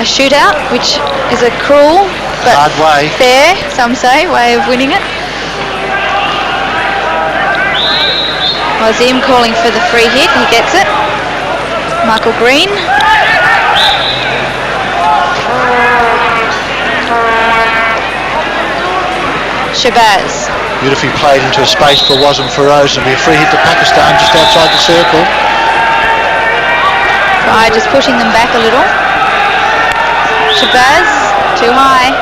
a shootout, which is a cruel but hard way. Fair, some say, way of winning it. Wazim calling for the free hit. He gets it. Michael Green. Shabazz. Beautifully played into a space for Wazim Feroz. It'll be a free hit to Pakistan just outside the circle. Right, just pushing them back a little. Shabazz, too high.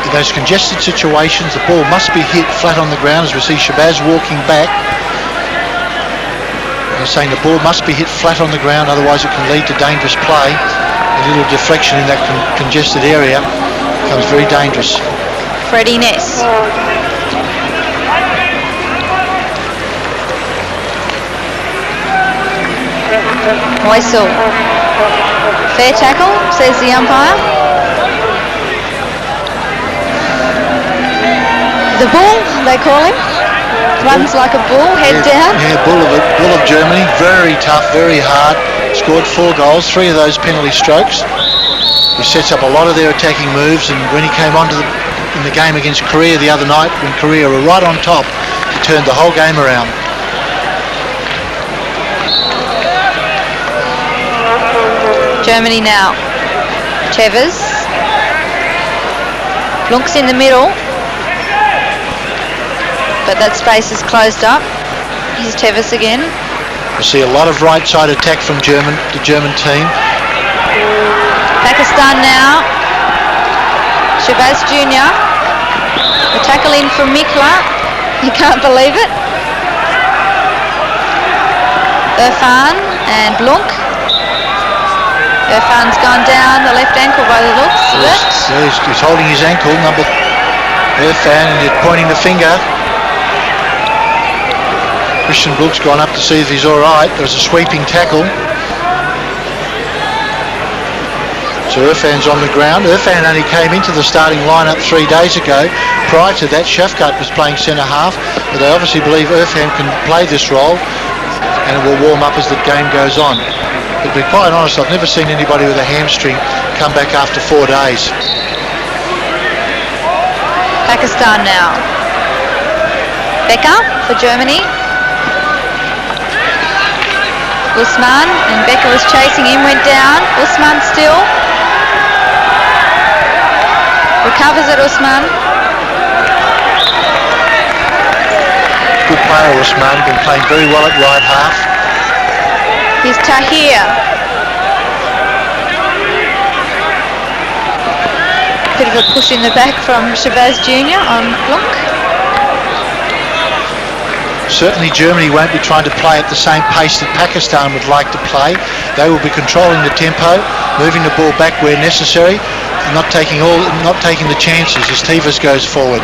In those congested situations, the ball must be hit flat on the ground, as we see Shabazz walking back. They're saying the ball must be hit flat on the ground, otherwise it can lead to dangerous play. A little deflection in that congested area becomes very dangerous. Freddie Ness. Moisel. Fair tackle, says the umpire. The bull, they call him. Runs like a bull, head down. Yeah, bull of Germany. Very tough, very hard. Scored 4 goals, 3 of those penalty strokes. He sets up a lot of their attacking moves, and when he came onto in the game against Korea the other night, when Korea were right on top, he turned the whole game around. Germany now. Chevers. Blunk's in the middle, but that space is closed up. Here's Tevis again. We see a lot of right side attack from the German team. Pakistan now. Shabazz Jr. The tackle in from Mikla. You can't believe it. Irfan and Blunk. Irfan's gone down the left ankle by the looks of it. He's holding his ankle, number Irfan, and he's pointing the finger. Christian Brook's gone up to see if he's all right. There's a sweeping tackle. So Irfan's on the ground. Irfan only came into the starting lineup 3 days ago. Prior to that, Shafkat was playing centre half, but they obviously believe Irfan can play this role, and it will warm up as the game goes on. But to be quite honest, I've never seen anybody with a hamstring come back after 4 days. Pakistan now. Becker for Germany. Usman, and Becker was chasing him, went down. Usman still. Recovers it, Usman. Good player, Usman, been playing very well at right half. Here's Tahir. Bit of a push in the back from Shabazz Jr. on Blunk. Certainly Germany won't be trying to play at the same pace that Pakistan would like to play. They will be controlling the tempo, moving the ball back where necessary, and not taking the chances as Tevez goes forward.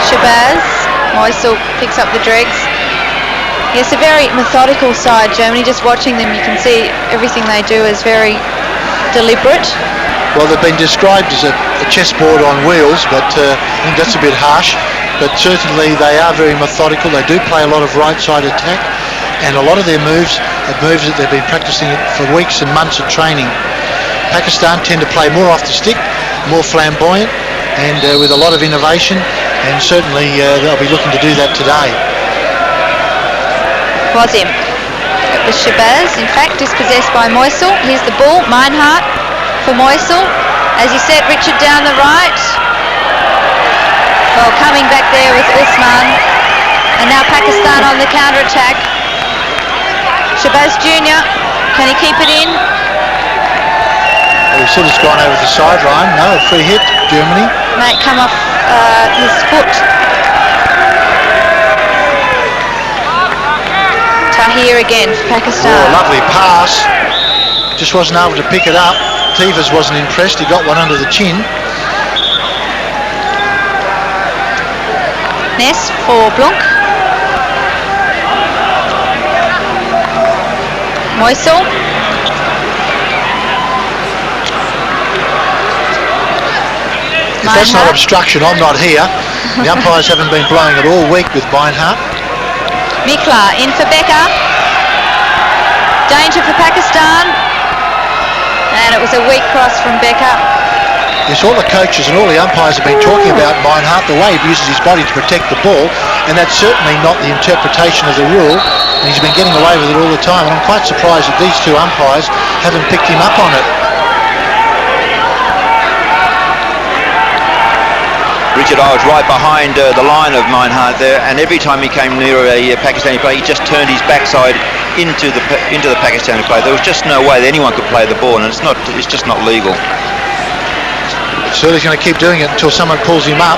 Shabazz. Moisel picks up the dregs. Yes, a very methodical side, Germany. Just watching them, you can see everything they do is very deliberate. Well, they've been described as a chessboard on wheels, but I think that's a bit harsh. But certainly they are very methodical. They do play a lot of right-side attack, and a lot of their moves are moves that they've been practicing for weeks and months of training. Pakistan tend to play more off the stick, more flamboyant, and with a lot of innovation, and certainly they'll be looking to do that today. Wazim. It was Shabazz, in fact, dispossessed by Moisel. Here's the ball, Meinhardt for Moisel. As you said, Richard down the right. Well, coming back there with Usman. And now Pakistan on the counter-attack. Shabazz Jr., can he keep it in? Well, he said it's gone over the sideline. No, a free hit, Germany. Might come off his foot. Tahir again for Pakistan. Oh, lovely pass. Just wasn't able to pick it up. Tevez wasn't impressed. He got one under the chin. Ness for Blunk. Moisel. If that's not obstruction, I'm not here. The umpires haven't been blowing it all week with Meinhardt. Mikla in for Becker. Danger for Pakistan. And it was a weak cross from Becker. Yes, all the coaches and all the umpires have been talking about Meinhardt, the way he uses his body to protect the ball, and that's certainly not the interpretation of the rule, and he's been getting away with it all the time, and I'm quite surprised that these two umpires haven't picked him up on it. Richard, I was right behind the line of Meinhardt there, and every time he came near a Pakistani player, he just turned his backside into the Pakistani player. There was just no way that anyone could play the ball, and it's just not legal. Surly's going to keep doing it until someone pulls him up.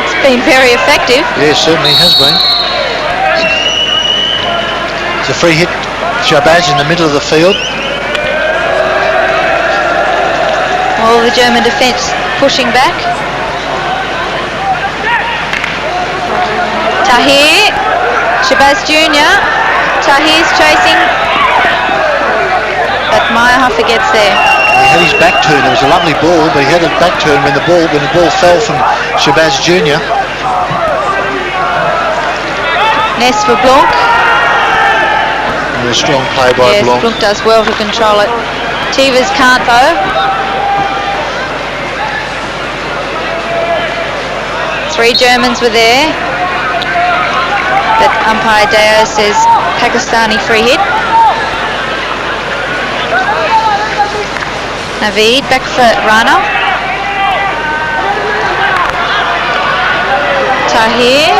It's been very effective. Yes, certainly has been. It's a free hit. Shabazz in the middle of the field. All the German defence pushing back. Tahir, Shabazz Jr. Tahir's chasing, but Meyerhofer gets there. He had his back turned. It was a lovely ball, but he had his back turned when the ball fell from Shabazz Jr. Ness for Blanc. A strong play by Blanc. Blanc does well to control it. Tivers can't though. 3 Germans were there, but umpire Deo says Pakistani free hit. Naveed back for Rana. Tahir.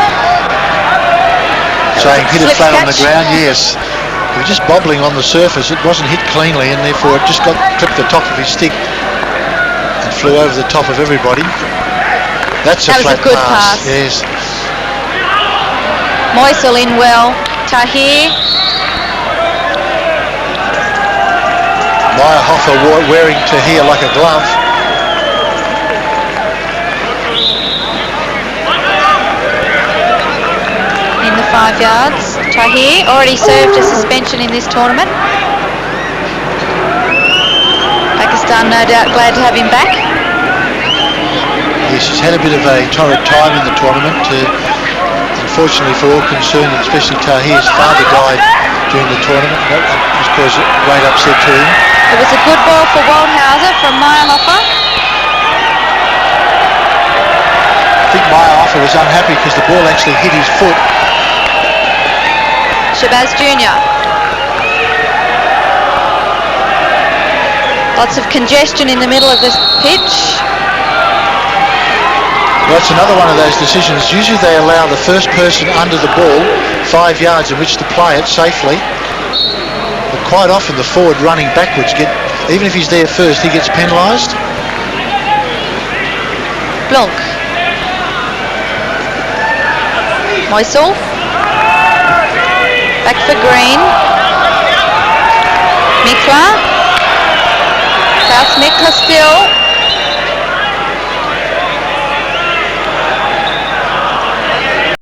Saying hit it flat on the catch. ground, yes. It was just bobbling on the surface. It wasn't hit cleanly, and therefore it just clipped the top of his stick and flew over the top of everybody. That was a good pass. Yes. Moisel in well. Tahir. Meyerhofer wearing Tahir like a glove. In the 5 yards. Tahir already served a suspension in this tournament. Pakistan no doubt glad to have him back. Yes, he's had a bit of a torrid time in the tournament. Unfortunately for all concerned, and especially Tahir's father died during the tournament. That has caused great upset to him. It was a good ball for Waldhauser from Meyerhofer. I think Meyerhofer was unhappy because the ball actually hit his foot. Shabazz Jr. Lots of congestion in the middle of this pitch. Well, it's another one of those decisions. Usually they allow the first person under the ball 5 yards in which to play it safely. But quite often the forward running backwards even if he's there first, he gets penalised. Blanc. Moisel. Back for Green. Mikla. Klaus Mikla still.